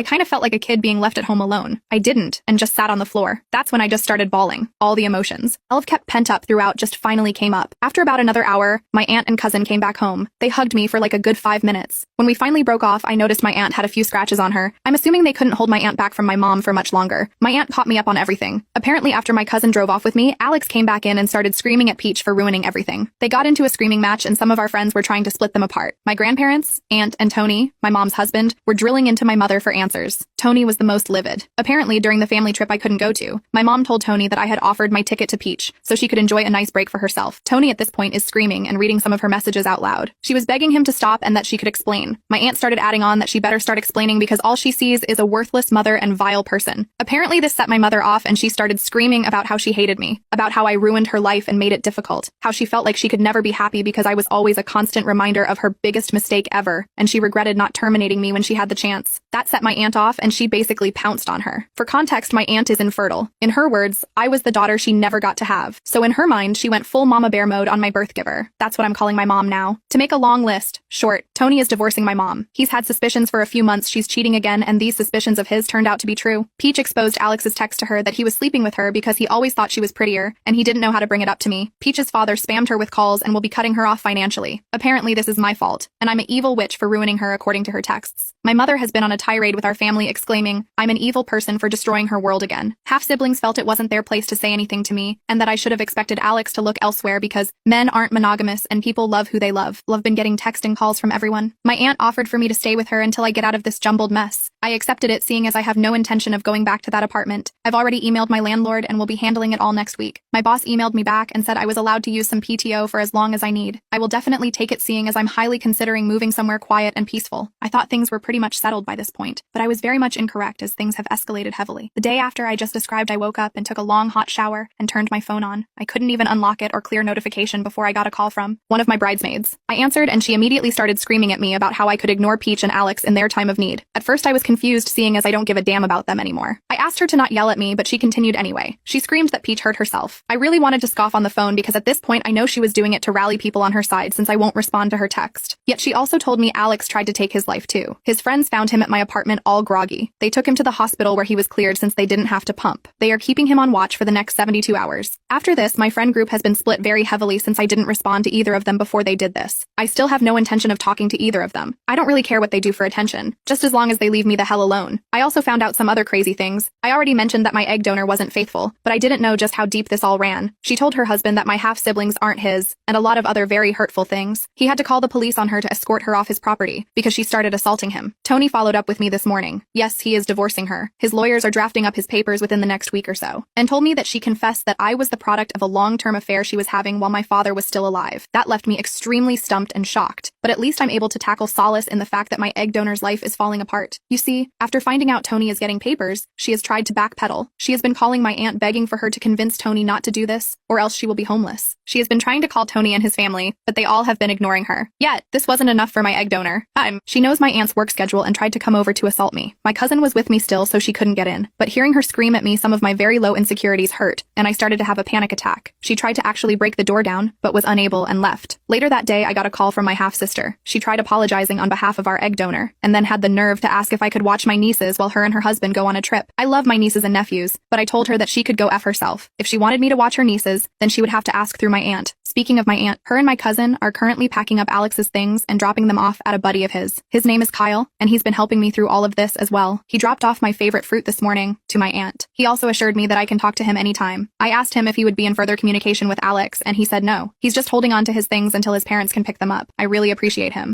I kind of felt like a kid being left at home alone. I didn't, and just sat on the floor. That's when I just started bawling. All the emotions I've kept pent up throughout just finally came up. After about another hour, my aunt and cousin came back home. They hugged me for like a good 5 minutes. When we finally broke off, I noticed my aunt had a few scratches on her. I'm assuming they couldn't hold my aunt back from my mom for much longer. My aunt caught me up on everything. Apparently, after my cousin drove off with me, Alex came back in and started screaming at Peach for ruining everything. They got into a screaming match and some of our friends were trying to split them apart. My grandparents, aunt, and Tony, my mom's husband, were drilling into my mother for answers. Tony was the most livid. Apparently, during the family trip I couldn't go to, my mom told Tony that I had offered my ticket to Peach so she could enjoy a nice break for herself. Tony at this point is screaming and reading some of her messages out loud. She was begging him to stop and that she could explain. My aunt started adding on that she better start explaining because all she sees is a worthless mother and vile person. Apparently, this set my mother off and she started screaming about how she hated me, about how I ruined her life and made it difficult, how she felt like she could never be happy because I was always a constant reminder of her biggest mistake ever, and she regretted not terminating me when she had the chance. That set my aunt off and she basically pounced on her. For context, my aunt is infertile. In her words, I was the daughter she never got to have. So in her mind, she went full mama bear mode on my birth giver. That's what I'm calling my mom now. To make a long list short, Tony is divorcing my mom. He's had suspicions for a few months she's cheating again, and these suspicions of his turned out to be true. Peach exposed Alex's text to her that he was sleeping with her because he always thought she was prettier, and he didn't know how to bring it up to me. Peach's father spammed her with calls and will be cutting her off financially. Apparently this is my fault, and I'm an evil witch for ruining her according to her texts. My mother has been on a tirade with our family exclaiming, I'm an evil person for destroying her world again. Half-siblings felt it wasn't their place to say anything to me, and that I should have expected Alex to look elsewhere because men aren't monogamous and people love who they love. I've been getting text and calls from everyone. My aunt offered for me to stay with her until I get out of this jumbled mess. I accepted it seeing as I have no intention of going back to that apartment. I've already emailed my landlord and will be handling it all next week. My boss emailed me back and said I was allowed to use some PTO for as long as I need. I will definitely take it seeing as I'm highly considering moving somewhere quiet and peaceful. I thought things were pretty much settled by this point, but I was very much incorrect as things have escalated heavily. The day after I just described, I woke up and took a long hot shower and turned my phone on. I couldn't even unlock it or clear notification before I got a call from one of my bridesmaids. I answered and she immediately started screaming at me about how I could ignore Peach and Alex in their time of need. At first I was confused seeing as I don't give a damn about them anymore. I asked her to not yell at me, but she continued anyway. She screamed that Peach hurt herself. I really wanted to scoff on the phone because at this point I know she was doing it to rally people on her side since I won't respond to her text. Yet she also told me Alex tried to take his life too. His friends found him at my apartment all groggy. They took him to the hospital where he was cleared since they didn't have to pump. They are keeping him on watch for the next 72 hours. After this, my friend group has been split very heavily since I didn't respond to either of them before they did this. I still have no intention of talking to either of them. I don't really care what they do for attention, just as long as they leave me the hell alone. I also found out some other crazy things. I already mentioned that my egg donor wasn't faithful, but I didn't know just how deep this all ran. She told her husband that my half-siblings aren't his, and a lot of other very hurtful things. He had to call the police on her to escort her off his property because she started assaulting him. Tony followed up with me this morning. Yes, he is divorcing her. His lawyers are drafting up his papers within the next week or so, and told me that she confessed that I was the product of a long-term affair she was having while my father was still alive. That left me extremely stumped and shocked, but at least I'm able to tackle solace in the fact that my egg donor's life is falling apart. You see, after finding out Tony is getting papers, she has tried to backpedal. She has been calling my aunt begging for her to convince Tony not to do this, or else she will be homeless. She has been trying to call Tony and his family, but they all have been ignoring her. Yet, this wasn't enough for my egg donor. She knows my aunt's work schedule and tried to come over to assault me. My cousin was with me still, so she couldn't get in. But hearing her scream at me, some of my very low insecurities hurt, and I started to have a panic attack. She tried to actually break the door down, but was unable and left. Later that day, I got a call from my half-sister. She tried apologizing on behalf of our egg donor, and then had the nerve to ask if I could watch my nieces while her and her husband go on a trip. I love my nieces and nephews, but I told her that she could go F herself. If she wanted me to watch her nieces, then she would have to ask through my aunt. Speaking of my aunt, her and my cousin are currently packing up Alex's things and dropping them off at a buddy of his. His name is Kyle, and he's been helping me through all of this as well. He dropped off my favorite fruit this morning to my aunt. He also assured me that I can talk to him anytime. I asked him if he would be in further communication with Alex, and he said no. He's just holding on to his things until his parents can pick them up. I really appreciate him.